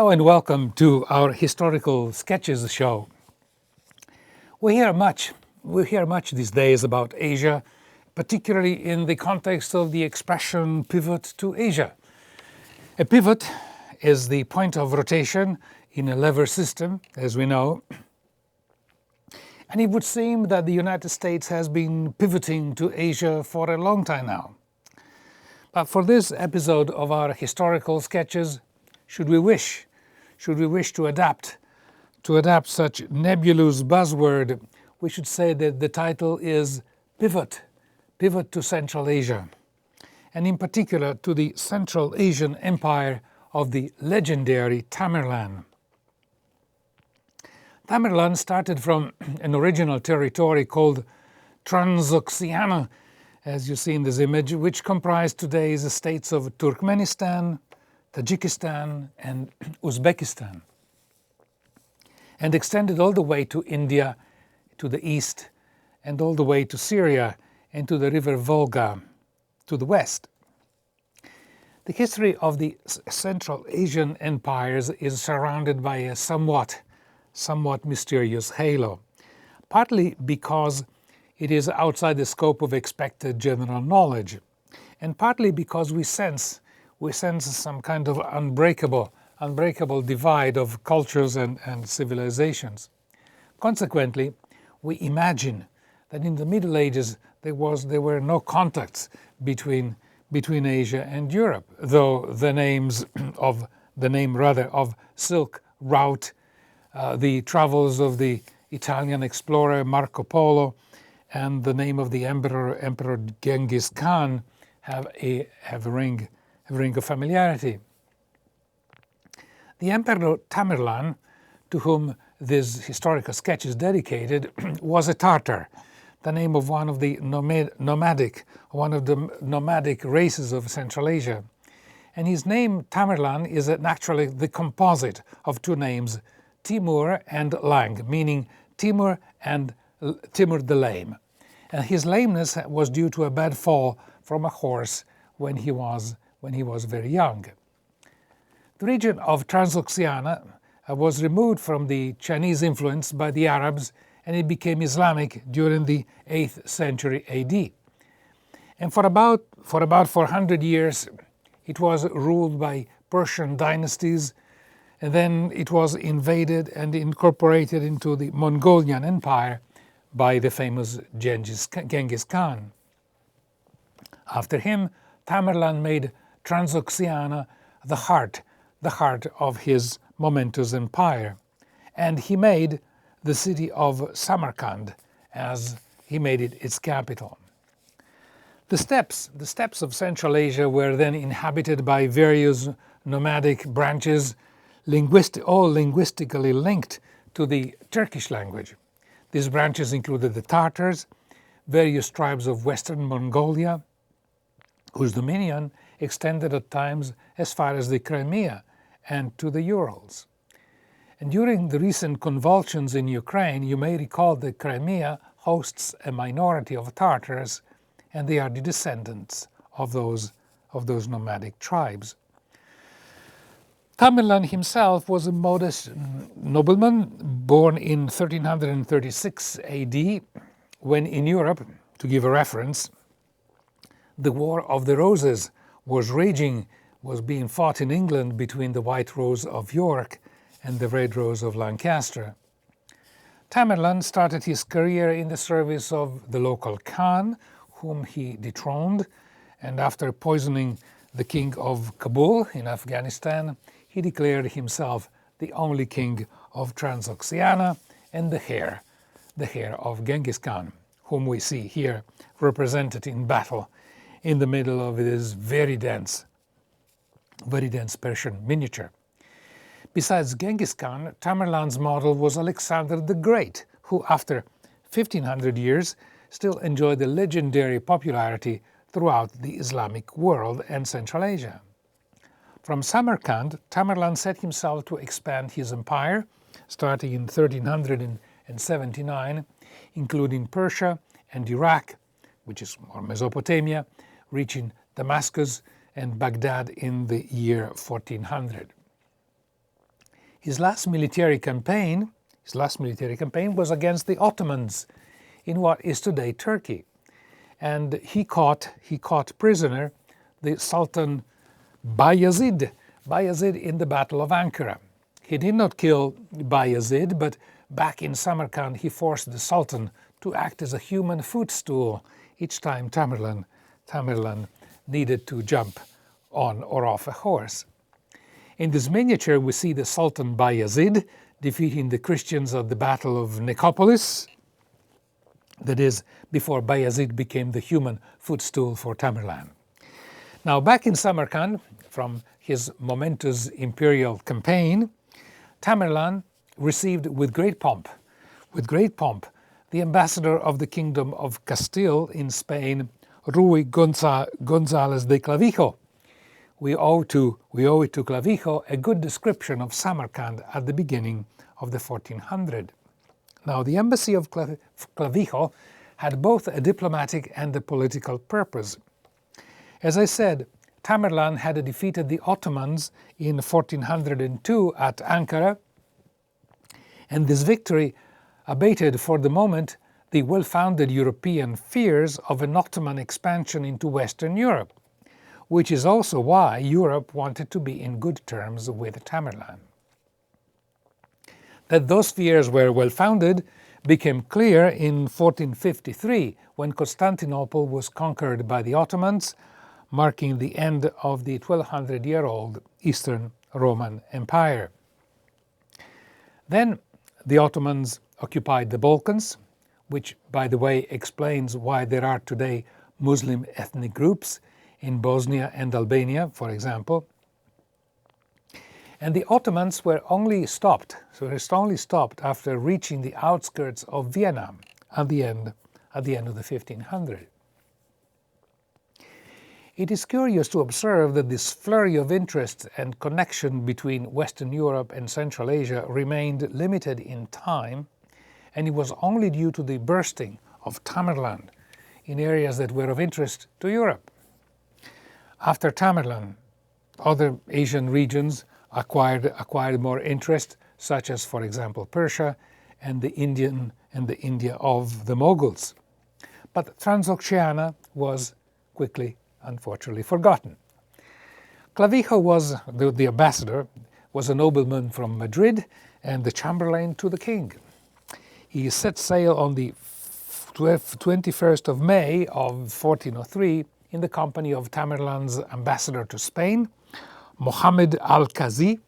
Hello and welcome to our Historical Sketches show. We hear much these days about Asia, particularly in the context of the expression pivot to Asia. A pivot is the point of rotation in a lever system, as we know, and it would seem that the United States has been pivoting to Asia for a long time now. But for this episode of our Historical Sketches, should we wish to adapt such nebulous buzzword, we should say that the title is Pivot to Central Asia, and in particular to the Central Asian Empire of the legendary Tamerlan. Tamerlan started from an original territory called Transoxeana, as you see in this image, which comprised today's states of Turkmenistan, Tajikistan and Uzbekistan, and extended all the way to India, to the east, and all the way to Syria and to the river Volga to the west. The history of the Central Asian empires is surrounded by a somewhat mysterious halo, partly because it is outside the scope of expected general knowledge, and partly because we sense some kind of unbreakable divide of cultures and civilizations. Consequently, we imagine that in the Middle Ages there were no contacts between Asia and Europe, though the name of Silk Route, the travels of the Italian explorer Marco Polo, and the name of the Emperor Genghis Khan have a ring of familiarity. The Emperor Tamerlan, to whom this historical sketch is dedicated, was a Tartar, the name of one of the nomadic races of Central Asia. And his name, Tamerlan, is actually the composite of two names, Timur and Lang, meaning Timur the Lame. And his lameness was due to a bad fall from a horse when he was very young. The region of Transoxeana was removed from the Chinese influence by the Arabs, and it became Islamic during the 8th century AD. And for about 400 years it was ruled by Persian dynasties, and then it was invaded and incorporated into the Mongolian Empire by the famous Genghis Khan. After him, Tamerlan made Transoxeana the heart of his momentous empire, and he made the city of Samarkand as he made it its capital. The steppes of Central Asia were then inhabited by various nomadic branches, all linguistically linked to the Turkish language. These branches included the Tatars, various tribes of Western Mongolia, whose dominion extended at times as far as the Crimea and to the Urals. And during the recent convulsions in Ukraine, you may recall that Crimea hosts a minority of Tatars, and they are the descendants of those nomadic tribes. Tamerlan himself was a modest nobleman born in 1336 AD, when in Europe, to give a reference, the War of the Roses was being fought in England between the White Rose of York and the Red Rose of Lancaster. Tamerlan started his career in the service of the local Khan, whom he dethroned, and after poisoning the king of Kabul in Afghanistan, he declared himself the only king of Transoxeana and the heir of Genghis Khan, whom we see here represented in battle in the middle of this very dense Persian miniature. Besides Genghis Khan, Tamerlan's model was Alexander the Great, who after 1500 years still enjoyed a legendary popularity throughout the Islamic world and Central Asia. From Samarkand, Tamerlan set himself to expand his empire, starting in 1379, including Persia and Iraq, which is more Mesopotamia, reaching Damascus and Baghdad in the year 1400. His last military campaign was against the Ottomans in what is today Turkey. And he caught prisoner the Sultan Bayezid in the Battle of Ankara. He did not kill Bayezid, but back in Samarkand he forced the Sultan to act as a human footstool each time Tamerlan needed to jump on or off a horse. In this miniature we see the Sultan Bayezid defeating the Christians at the Battle of Nicopolis, that is, before Bayezid became the human footstool for Tamerlan. Now back in Samarkand, from his momentous imperial campaign, Tamerlan received with great pomp, the ambassador of the Kingdom of Castile in Spain, Ruy González de Clavijo. We owe it to Clavijo a good description of Samarkand at the beginning of the 1400s. Now, the embassy of Clavijo had both a diplomatic and a political purpose. As I said, Tamerlan had defeated the Ottomans in 1402 at Ankara, and this victory abated for the moment the well-founded European fears of an Ottoman expansion into Western Europe, which is also why Europe wanted to be in good terms with Tamerlan. That those fears were well-founded became clear in 1453, when Constantinople was conquered by the Ottomans, marking the end of the 1200-year-old Eastern Roman Empire. Then the Ottomans occupied the Balkans, which, by the way, explains why there are today Muslim ethnic groups in Bosnia and Albania, for example. And the Ottomans were only stopped after reaching the outskirts of Vienna at the end of the 1500s. It is curious to observe that this flurry of interest and connection between Western Europe and Central Asia remained limited in time, and it was only due to the bursting of Tamerlan in areas that were of interest to Europe. After Tamerlan, other Asian regions acquired more interest, such as, for example, Persia and the India of the Mughals. But Transoxeana was quickly, unfortunately, forgotten. Clavijo was the ambassador, was a nobleman from Madrid and the chamberlain to the king. He set sail on the 21st of May of 1403 in the company of Tamerlan's ambassador to Spain, Mohammed al-Qazi,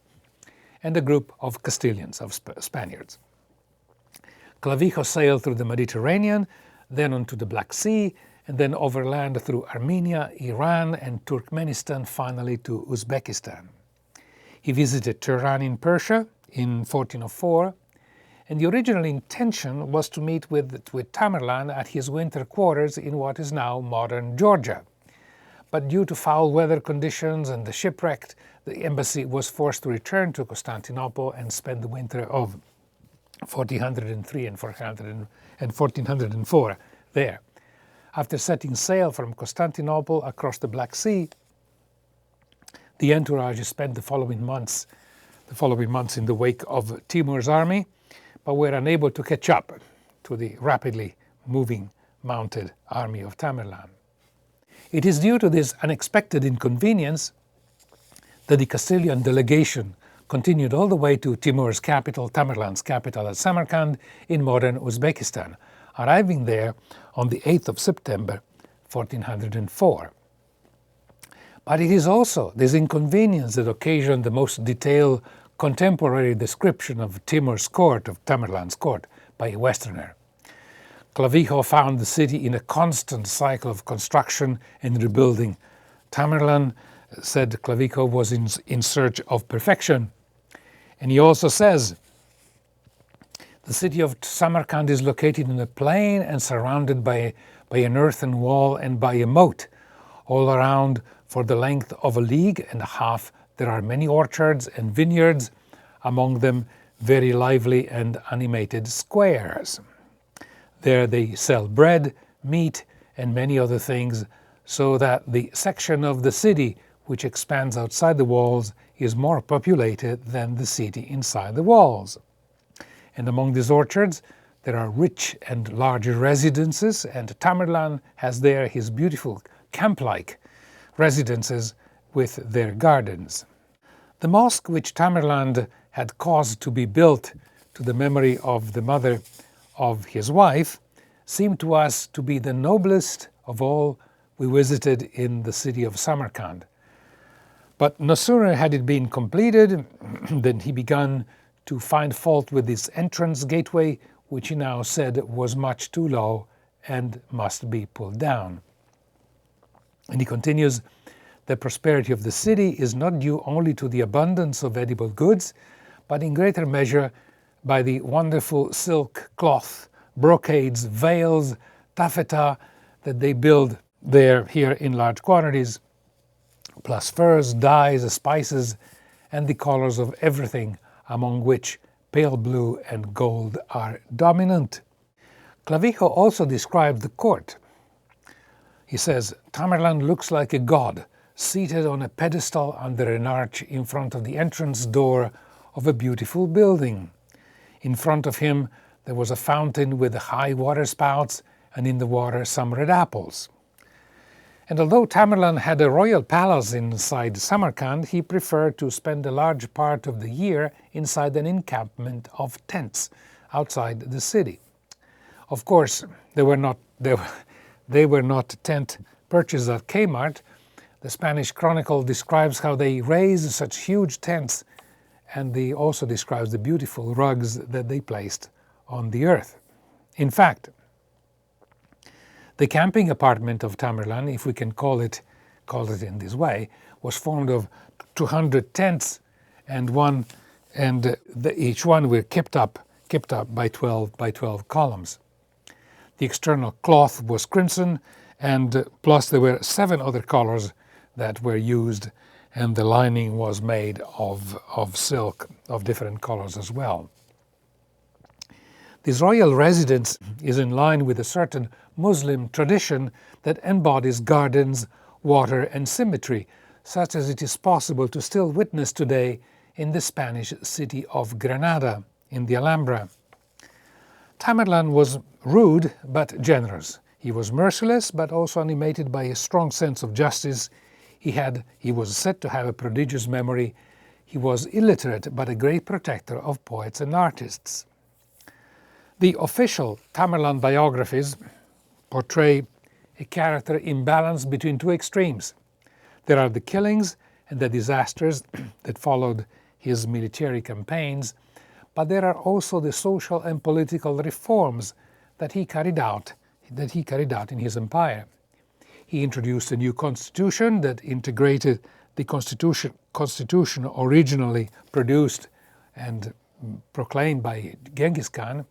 and a group of Castilians, of Spaniards. Clavijo sailed through the Mediterranean, then onto the Black Sea, and then overland through Armenia, Iran, and Turkmenistan, finally to Uzbekistan. He visited Tehran in Persia in 1404, and the original intention was to meet with Tamerlan at his winter quarters in what is now modern Georgia. But due to foul weather conditions and the shipwreck, the embassy was forced to return to Constantinople and spend the winter of 1403 and 1404 there. After setting sail from Constantinople across the Black Sea, the entourage spent the following months in the wake of Timur's army, but were unable to catch up to the rapidly moving mounted army of Tamerlan. It is due to this unexpected inconvenience that the Castilian delegation continued all the way to Timur's capital, Tamerlan's capital at Samarkand in modern Uzbekistan, arriving there on the 8th of September 1404. But it is also this inconvenience that occasioned the most detailed contemporary description of Timur's court, of Tamerlan's court, by a Westerner. Clavijo found the city in a constant cycle of construction and rebuilding. Tamerlan, said Clavijo, was in search of perfection. And he also says, the city of Samarkand is located in a plain and surrounded by an earthen wall and by a moat. All around, for the length of 1.5 leagues, there are many orchards and vineyards, among them very lively and animated squares. There they sell bread, meat, and many other things, so that the section of the city which expands outside the walls, is more populated than the city inside the walls. And among these orchards, there are rich and large residences, and Tamerlan has there his beautiful camp-like residences with their gardens. The mosque which Tamerlan had caused to be built to the memory of the mother of his wife seemed to us to be the noblest of all we visited in the city of Samarkand. But no sooner had it been completed than he began to find fault with its entrance gateway, which he now said was much too low and must be pulled down. And he continues, the prosperity of the city is not due only to the abundance of edible goods, but in greater measure by the wonderful silk, cloth, brocades, veils, taffeta that they build here in large quantities, plus furs, dyes, spices, and the colors of everything, among which pale blue and gold are dominant. Clavijo also described the court. He says, Tamerlan looks like a god, seated on a pedestal under an arch in front of the entrance door of a beautiful building. In front of him there was a fountain with high water spouts, and in the water some red apples. And although Tamerlan had a royal palace inside Samarkand, he preferred to spend a large part of the year inside an encampment of tents outside the city. Of course, they were not tent purchased at Kmart. The Spanish Chronicle describes how they raised such huge tents, and he also describes the beautiful rugs that they placed on the earth. In fact, the camping apartment of Tamerlan, if we can call it in this way, was formed of 200 tents, and each one were kept up by 12 columns. The external cloth was crimson, and plus there were 7 other colors that were used, and the lining was made of silk of different colors as well. This royal residence is in line with a certain Muslim tradition that embodies gardens, water, and symmetry, such as it is possible to still witness today in the Spanish city of Granada, in the Alhambra. Tamerlan was rude but generous. He was merciless but also animated by a strong sense of justice. He was said to have a prodigious memory. He was illiterate but a great protector of poets and artists. The official Tamerlan biographies portray a character imbalanced between two extremes. There are the killings and the disasters that followed his military campaigns, but there are also the social and political reforms that he carried out in his empire. He introduced a new constitution that integrated the constitution originally produced and proclaimed by Genghis Khan.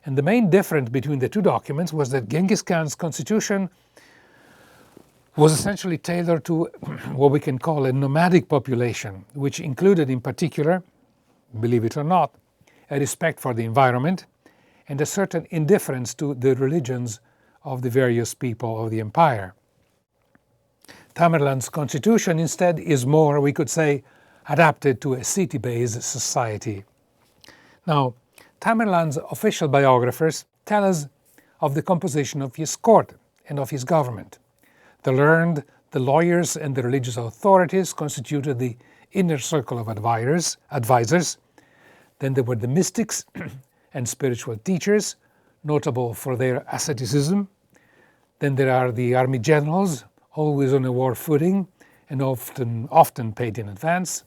And the main difference between the two documents was that Genghis Khan's constitution was essentially tailored to what we can call a nomadic population, which included in particular, believe it or not, a respect for the environment and a certain indifference to the religions of the various people of the empire. Tamerlan's constitution instead is more, we could say, adapted to a city-based society. Now, Tamerlan's official biographers tell us of the composition of his court and of his government. The learned, the lawyers, and the religious authorities constituted the inner circle of advisors. Then there were the mystics and spiritual teachers, notable for their asceticism. Then there are the army generals, always on a war footing and often paid in advance.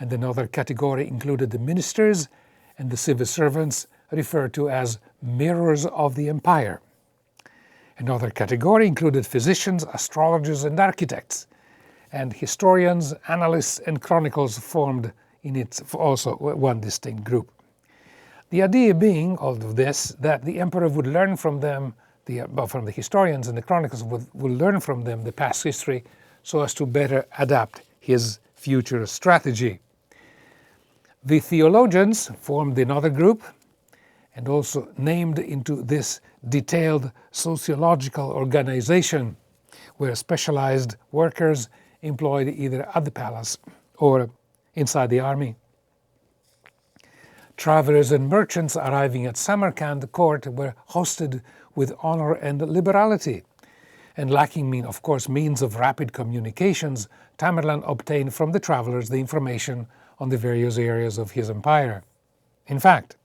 And another category included the ministers and the civil servants, referred to as mirrors of the empire. Another category included physicians, astrologers, and architects, and historians, analysts, and chronicles formed in it also one distinct group. The idea being of this that the emperor would learn from them, from the historians and the chronicles would learn from them the past history so as to better adapt his future strategy. The theologians formed another group and also named into this detailed sociological organization where specialized workers employed either at the palace or inside the army. Travelers and merchants arriving at Samarkand court were hosted with honor and liberality. And lacking, of course, means of rapid communications, Tamerlan obtained from the travelers the information on the various areas of his empire. In fact,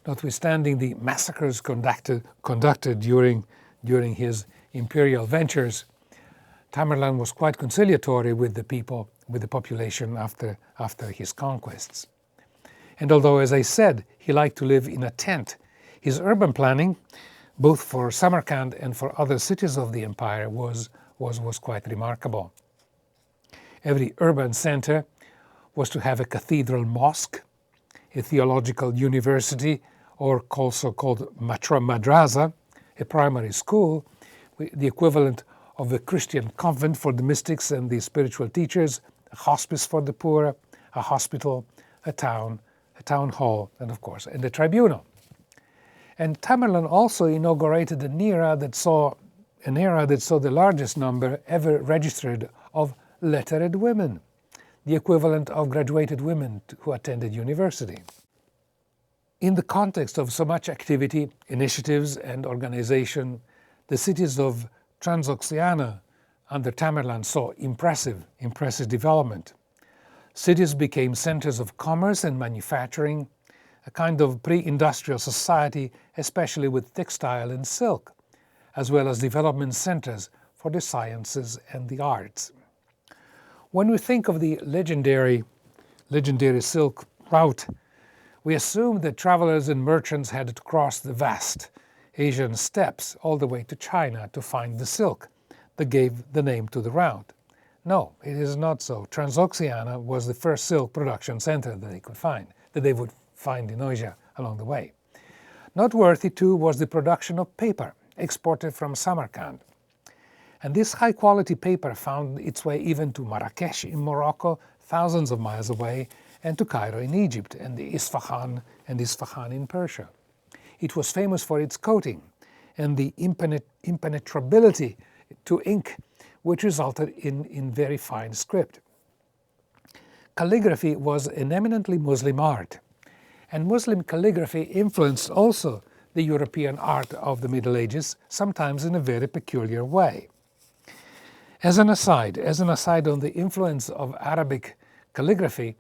notwithstanding the massacres conducted during his imperial ventures, Tamerlan was quite conciliatory with the people, with the population after his conquests. And although, as I said, he liked to live in a tent, his urban planning, both for Samarkand and for other cities of the empire, was quite remarkable. Every urban center was to have a cathedral mosque, a theological university, or also called madrasa, a primary school, the equivalent of a Christian convent for the mystics and the spiritual teachers, a hospice for the poor, a hospital, a town hall, and of course, and a tribunal. And Tamerlan also inaugurated an era that saw the largest number ever registered of lettered women, the equivalent of graduated women who attended university. In the context of so much activity, initiatives, and organization, the cities of Transoxeana under Tamerlan saw impressive development. Cities became centers of commerce and manufacturing, a kind of pre-industrial society, especially with textile and silk, as well as development centers for the sciences and the arts. When we think of the legendary Silk Route, we assume that travelers and merchants had to cross the vast Asian steppes all the way to China to find the silk that gave the name to the route. No, it is not so. Transoxeana was the first silk production center that they would find in Asia along the way. Noteworthy too was the production of paper exported from Samarkand. And this high-quality paper found its way even to Marrakesh in Morocco, thousands of miles away, and to Cairo in Egypt, and Isfahan in Persia. It was famous for its coating and the impenetrability to ink, which resulted in very fine script. Calligraphy was an eminently Muslim art, and Muslim calligraphy influenced also the European art of the Middle Ages, sometimes in a very peculiar way. As an aside on the influence of Arabic calligraphy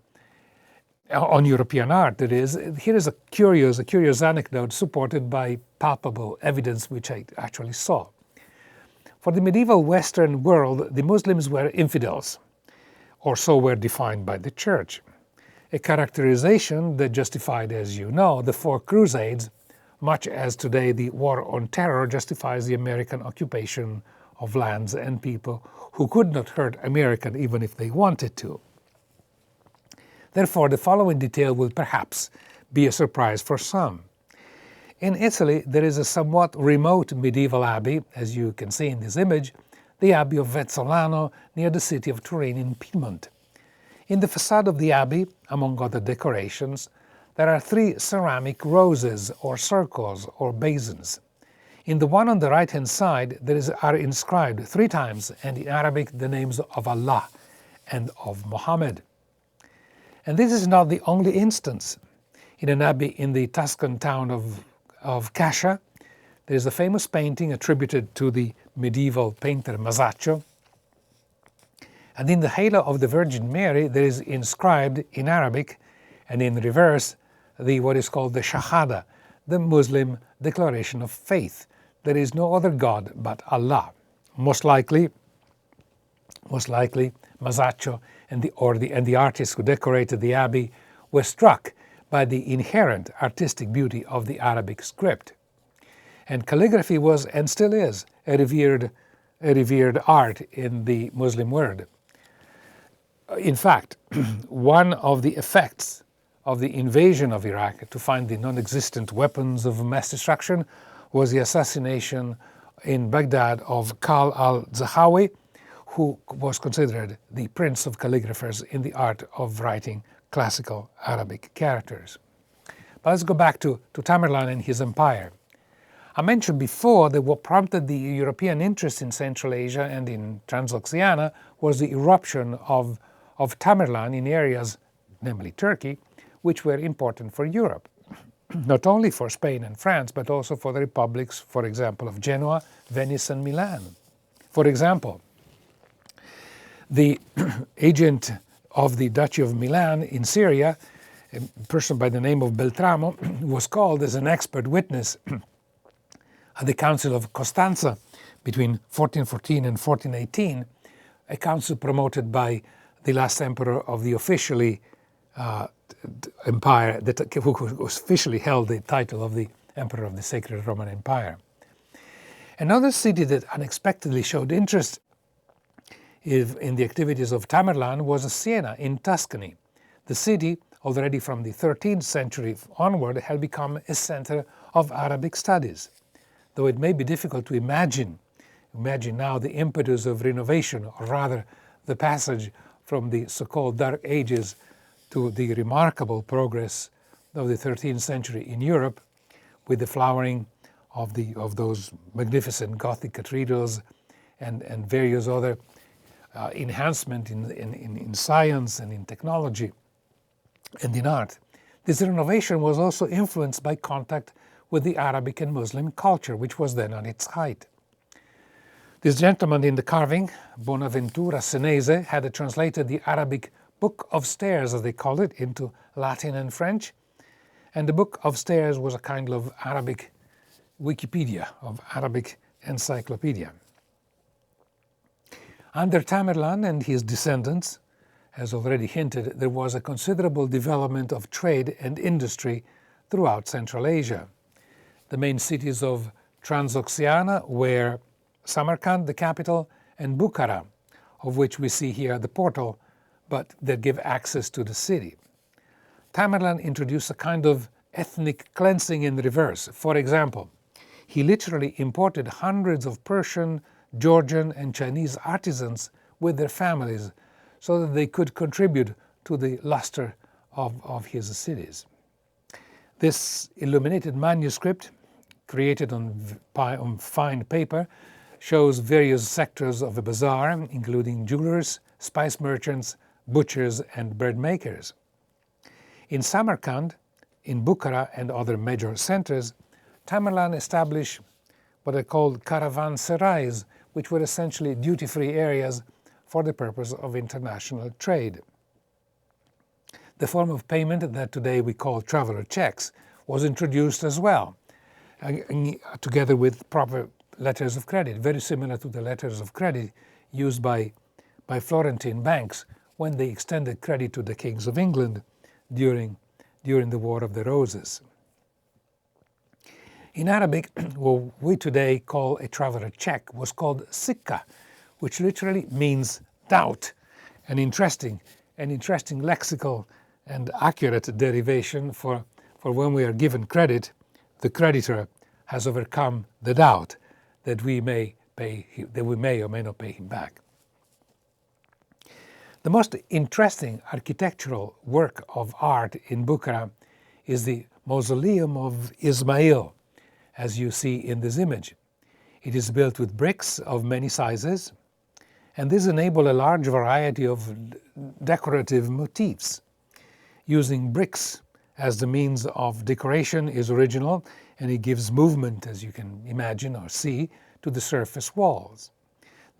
on European art, that is, here is a curious anecdote supported by palpable evidence which I actually saw. For the medieval Western world, the Muslims were infidels, or so were defined by the Church, a characterization that justified, as you know, the 4 Crusades, much as today the War on Terror justifies the American occupation of lands and people who could not hurt America even if they wanted to. Therefore, the following detail will perhaps be a surprise for some. In Italy, there is a somewhat remote medieval abbey, as you can see in this image, the Abbey of Vezzolano near the city of Turin in Piedmont. In the facade of the abbey, among other decorations, there are 3 ceramic roses or circles or basins. In the one on the right-hand side, are inscribed 3 times, and in Arabic, the names of Allah and of Muhammad. And this is not the only instance. In an abbey in the Tuscan town of Cascia, there is a famous painting attributed to the medieval painter Masaccio. And in the halo of the Virgin Mary, there is inscribed in Arabic and in reverse what is called the Shahada, the Muslim declaration of faith. There is no other God but Allah. Most likely Masaccio and the artists who decorated the abbey were struck by the inherent artistic beauty of the Arabic script. And calligraphy was, and still is, a revered art in the Muslim world. In fact, one of the effects of the invasion of Iraq to find the non-existent weapons of mass destruction was the assassination in Baghdad of Khal al-Zahawi, who was considered the prince of calligraphers in the art of writing classical Arabic characters. But let's go back to Tamerlan and his empire. I mentioned before that what prompted the European interest in Central Asia and in Transoxeana was the eruption of Tamerlan in areas, namely Turkey, which were important for Europe, not only for Spain and France, but also for the republics, for example, of Genoa, Venice and Milan. For example, the agent of the Duchy of Milan in Syria, a person by the name of Beltramo, was called as an expert witness at the Council of Costanza between 1414 and 1418, a council promoted by the last emperor of the officially empire, who officially held the title of the Emperor of the Sacred Roman Empire. Another city that unexpectedly showed interest in the activities of Tamerlan was Siena in Tuscany. The city, already from the 13th century onward, had become a center of Arabic studies. Though it may be difficult to imagine now the impetus of renovation, or rather the passage from the so-called Dark Ages to the remarkable progress of the 13th century in Europe, with the flowering of those magnificent Gothic cathedrals and various other enhancement in science and in technology and in art. This renovation was also influenced by contact with the Arabic and Muslim culture, which was then on its height. This gentleman in the carving, Bonaventura Senese, had translated the Arabic Book of Stairs, as they called it, into Latin and French, and the Book of Stairs was a kind of Arabic Wikipedia, of Arabic encyclopedia. Under Tamerlan and his descendants, as already hinted, there was a considerable development of trade and industry throughout Central Asia. The main cities of Transoxeana were Samarkand, the capital, and Bukhara, of which we see here the portal, but that give access to the city. Tamerlan introduced a kind of ethnic cleansing in reverse. For example, he literally imported hundreds of Persian, Georgian, and Chinese artisans with their families so that they could contribute to the luster of his cities. This illuminated manuscript, created on fine paper, shows various sectors of a bazaar, including jewelers, spice merchants, butchers, and bread makers. In Samarkand, in Bukhara, and other major centers, Tamerlan established what are called caravanserais, which were essentially duty-free areas for the purpose of international trade. The form of payment that today we call traveler checks was introduced as well, together with proper letters of credit, very similar to the letters of credit used by Florentine banks when they extended credit to the kings of England during the War of the Roses. In Arabic, what we today call a traveler check was called sikka, which literally means doubt, an interesting lexical and accurate derivation for when we are given credit, the creditor has overcome the doubt that we may or may not pay him back. The most interesting architectural work of art in Bukhara is the Mausoleum of Ismail, as you see in this image. It is built with bricks of many sizes, and this enables a large variety of decorative motifs. Using bricks as the means of decoration is original, and it gives movement, as you can imagine or see, to the surface walls.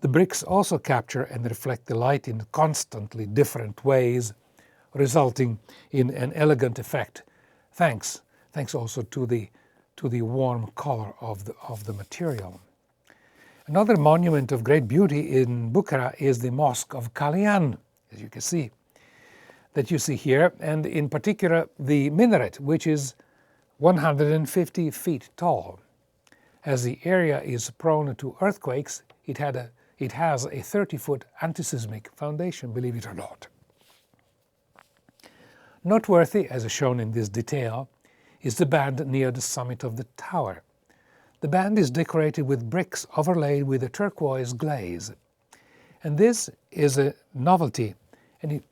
The bricks also capture and reflect the light in constantly different ways, resulting in an elegant effect, thanks also to the warm color of the material. Another monument of great beauty in Bukhara is the Mosque of Kalyan, as you can see, that you see here, and in particular the minaret, which is 150 feet tall. As the area is prone to earthquakes, it has a 30-foot anti-seismic foundation, believe it or not. Noteworthy, as shown in this detail, is the band near the summit of the tower. The band is decorated with bricks overlaid with a turquoise glaze. And this is a novelty, and it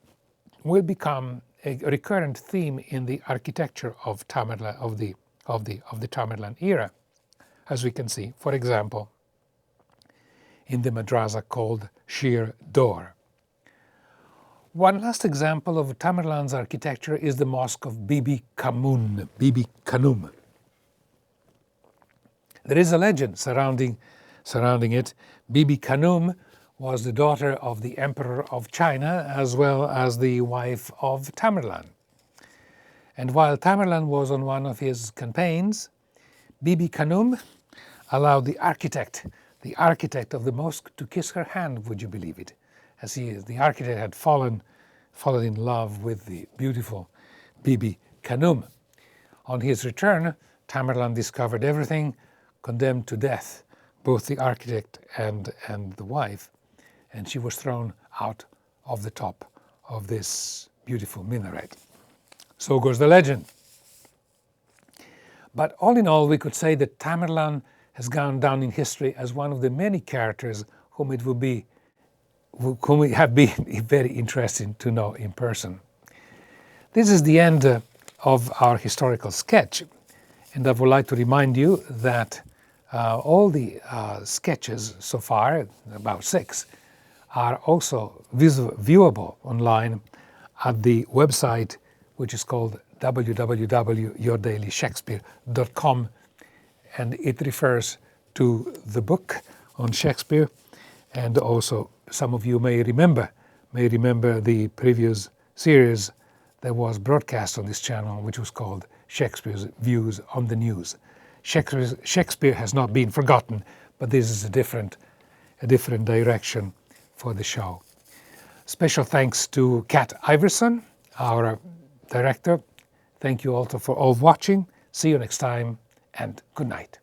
will become a recurrent theme in the architecture of Tamerlan, of the Tamerlan era. as we can see, for example, in the madrasa called Sheer Door. One last example of Tamerlan's architecture is the mosque of Bibi Khanum. There is a legend surrounding it. Bibi Khanum was the daughter of the Emperor of China as well as the wife of Tamerlan. And while Tamerlan was on one of his campaigns, Bibi Khanum allowed the architect of the mosque to kiss her hand, would you believe it? As the architect had fallen in love with the beautiful Bibi Khanum. On his return, Tamerlan discovered everything, condemned to death both the architect and the wife, and she was thrown out of the top of this beautiful minaret. So goes the legend. But all in all, we could say that Tamerlan has gone down in history as one of the many characters whom it have been very interesting to know in person. This is the end of our historical sketch, and I would like to remind you that all the sketches so far, about 6, are also viewable online at the website which is called www.yourdailysshakespeare.com, and it refers to the book on Shakespeare, and also some of you may remember the previous series that was broadcast on this channel, which was called Shakespeare's Views on the News. Shakespeare has not been forgotten, but this is a different direction for the show. Special thanks to Kat Iverson, our director. Thank you also for all watching. See you next time, and good night.